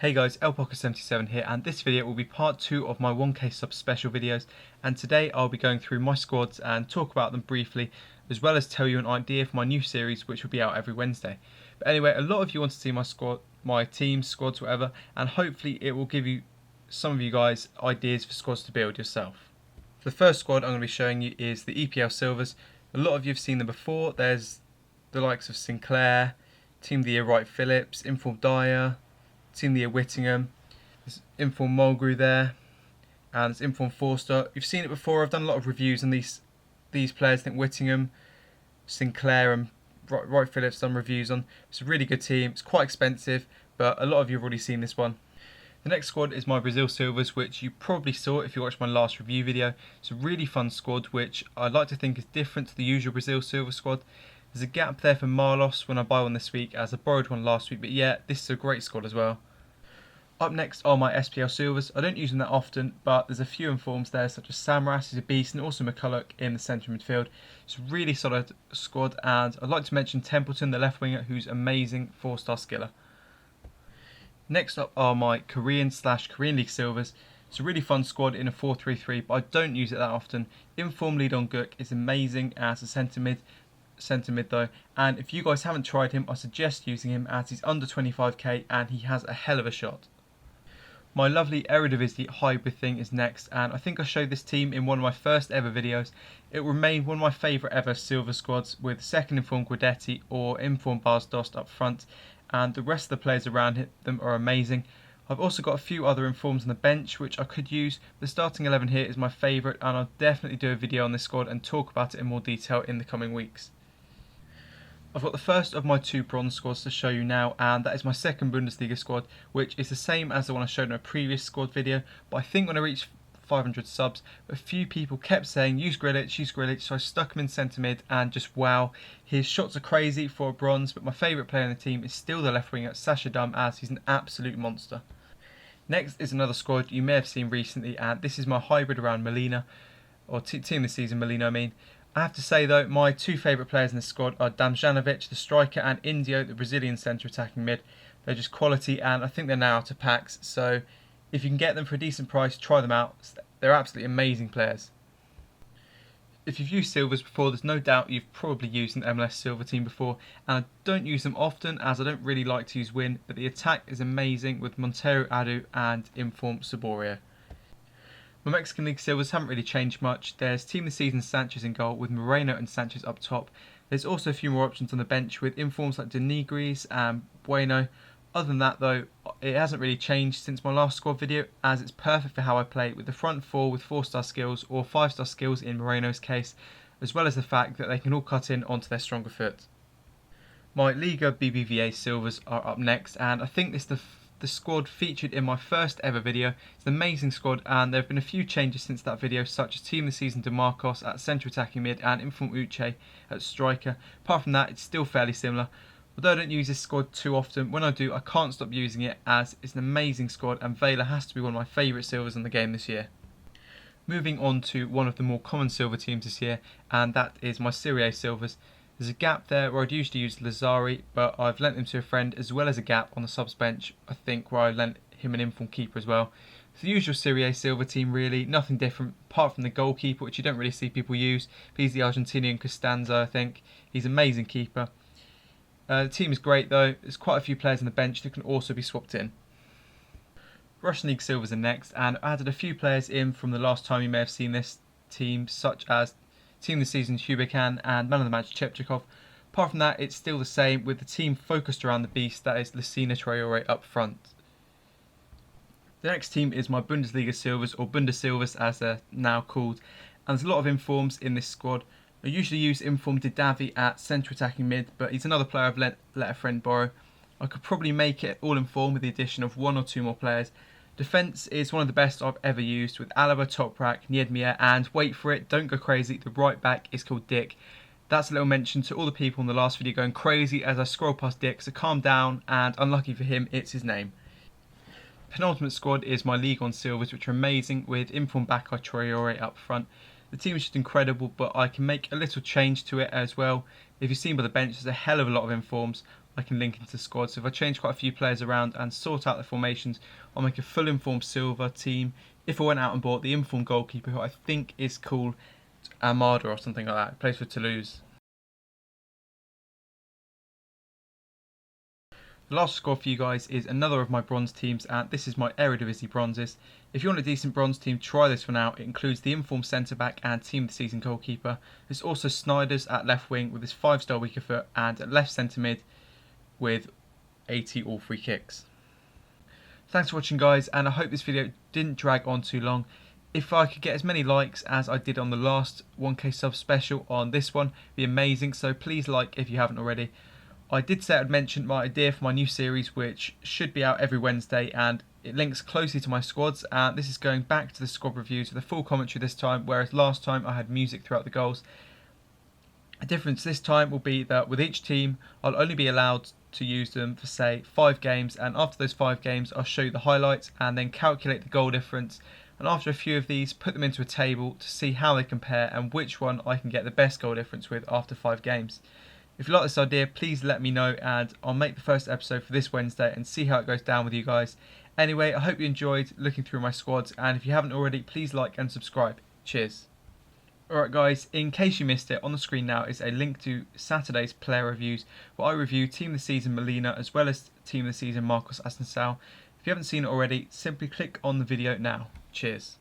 Hey guys, LPocket77 here, and this video will be part 2 of my 1k sub special videos, and today I'll be going through my squads and talk about them briefly, as well as tell you an idea for my new series which will be out every Wednesday. But anyway, a lot of you want to see my squad, my teams, squads, whatever, and hopefully it will give you, some of you guys, ideas for squads to build yourself. The first squad I'm going to be showing you is the EPL Silvers. A lot of you have seen them before. There's the likes of Sinclair, Team of the Year Wright Phillips, Informed Dyer, Team of the Year Whittingham, there's Informed Mulgrew there, and there's Informed Forster. You've seen it before. I've done a lot of reviews on these players. I think Whittingham, Sinclair and Wright Phillips done reviews on. It's a really good team. It's quite expensive, but a lot of you have already seen this one. The next squad is my Brazil Silvers, which you probably saw if you watched my last review video. It's a really fun squad, which I like to think is different to the usual Brazil Silver squad. There's a gap there for Marlos when I buy one this week, as I borrowed one last week, but yeah, this is a great squad as well. Up next are my SPL Silvers. I don't use them that often, but there's a few informs there, such as Samaras, who's a beast, and also McCulloch in the centre midfield. It's a really solid squad, and I'd like to mention Templeton, the left winger, who's amazing, 4-star skiller. Next up are my Korean League Silvers. It's a really fun squad in a 4-3-3, but I don't use it that often. Inform Lee Dong-gook is amazing as a centre mid though, and if you guys haven't tried him, I suggest using him as he's under 25k and he has a hell of a shot. My lovely Eredivisie hybrid thing is next, and I think I showed this team in one of my first ever videos. It remained one of my favourite ever silver squads, with second informed Guidetti or informed Bas Dost up front, and the rest of the players around them are amazing. I've also got a few other informs on the bench which I could use. The starting 11 here is my favourite, and I'll definitely do a video on this squad and talk about it in more detail in the coming weeks. I've got the first of my two bronze squads to show you now, and that is my second Bundesliga squad, which is the same as the one I showed in a previous squad video, but I think when I reached 500 subs, a few people kept saying use Grilic, so I stuck him in centre mid, and just wow, his shots are crazy for a bronze, but my favourite player in the team is still the left winger, Sasha Dum, as he's an absolute monster. Next is another squad you may have seen recently, and this is my hybrid around Molina, or team of the season Molina I mean. I have to say though, my two favourite players in this squad are Damjanovic, the striker, and Indio, the Brazilian centre attacking mid. They're just quality, and I think they're now out of packs, so if you can get them for a decent price, try them out. They're absolutely amazing players. If you've used Silvers before, there's no doubt you've probably used an MLS Silver team before, and I don't use them often as I don't really like to use Win, but the attack is amazing with Montero Adu and Inform Saborio. My Mexican League Silvers haven't really changed much. There's Team of the Season Sanchez in goal with Moreno and Sanchez up top. There's also a few more options on the bench with informs like Denigris and Bueno. Other than that though, it hasn't really changed since my last squad video, as it's perfect for how I play, with the front four with 4-star skills or 5-star skills in Moreno's case, as well as the fact that they can all cut in onto their stronger foot. My Liga BBVA Silvers are up next, and I think this is the squad featured in my first ever video. It's an amazing squad, and there have been a few changes since that video, such as Team of the Season DeMarcos at centre attacking mid and Inform Uche at striker. Apart from that, it's still fairly similar. Although I don't use this squad too often, when I do I can't stop using it, as it's an amazing squad and Vela has to be one of my favourite silvers in the game this year. Moving on to one of the more common silver teams this year, and that is my Serie A Silvers. There's a gap there where I'd usually use Lazzari, but I've lent him to a friend, as well as a gap on the subs bench, I think, where I lent him an informed keeper as well. It's the usual Serie A Silver team really, nothing different apart from the goalkeeper, which you don't really see people use. He's the Argentinian Costanza, I think. He's an amazing keeper. The team is great though. There's quite a few players on the bench that can also be swapped in. Russian League Silvers are next, and I added a few players in from the last time you may have seen this team, such as Team of the Season Hubekan and Man of the Match Chepchikov. Apart from that, it's still the same, with the team focused around the beast that is Lucina Traore up front. The next team is my Bundesliga Silvers, or Bundesilvers as they're now called, and there's a lot of informs in this squad. I usually use Inform Didavi at centre attacking mid, but he's another player I've let a friend borrow. I could probably make it all inform with the addition of one or two more players. Defence is one of the best I've ever used, with Alaba, Toprak, Niedmir, and wait for it, don't go crazy, the right back is called Dick. That's a little mention to all the people in the last video going crazy as I scroll past Dick, so calm down, and unlucky for him, it's his name. Penultimate squad is my League One Silvers, which are amazing, with Inform Bakai Traore up front. The team is just incredible, but I can make a little change to it as well. If you've seen by the bench, there's a hell of a lot of informs. I can link into the squad. So if I change quite a few players around and sort out the formations, I'll make a full informed silver team. If I went out and bought the informed goalkeeper, who I think is called Armada or something like that, plays for Toulouse. The last squad for you guys is another of my bronze teams, and this is my Eredivisie bronzes. If you want a decent bronze team, try this one out. It includes the informed centre back and team of the season goalkeeper. There's also Sneijder's at left wing with his 5-star weaker foot, and at left centre mid with 80 all free kicks. Thanks for watching, guys, and I hope this video didn't drag on too long. If I could get as many likes as I did on the last 1k sub special on this one, it'd be amazing, so please like if you haven't already. I did say I'd mention my idea for my new series, which should be out every Wednesday, and it links closely to my squads, and this is going back to the squad reviews with a full commentary this time, whereas last time I had music throughout the goals. The difference this time will be that with each team I'll only be allowed to use them for, say, 5 games, and after those 5 games I'll show you the highlights and then calculate the goal difference, and after a few of these put them into a table to see how they compare and which one I can get the best goal difference with after 5 games. If you like this idea, please let me know, and I'll make the first episode for this Wednesday and see how it goes down with you guys. Anyway, I hope you enjoyed looking through my squads, and if you haven't already, please like and subscribe. Cheers. Alright guys, in case you missed it, on the screen now is a link to Saturday's player reviews, where I review Team of the Season Molina as well as Team of the Season Marcos Asensio. If you haven't seen it already, simply click on the video now. Cheers.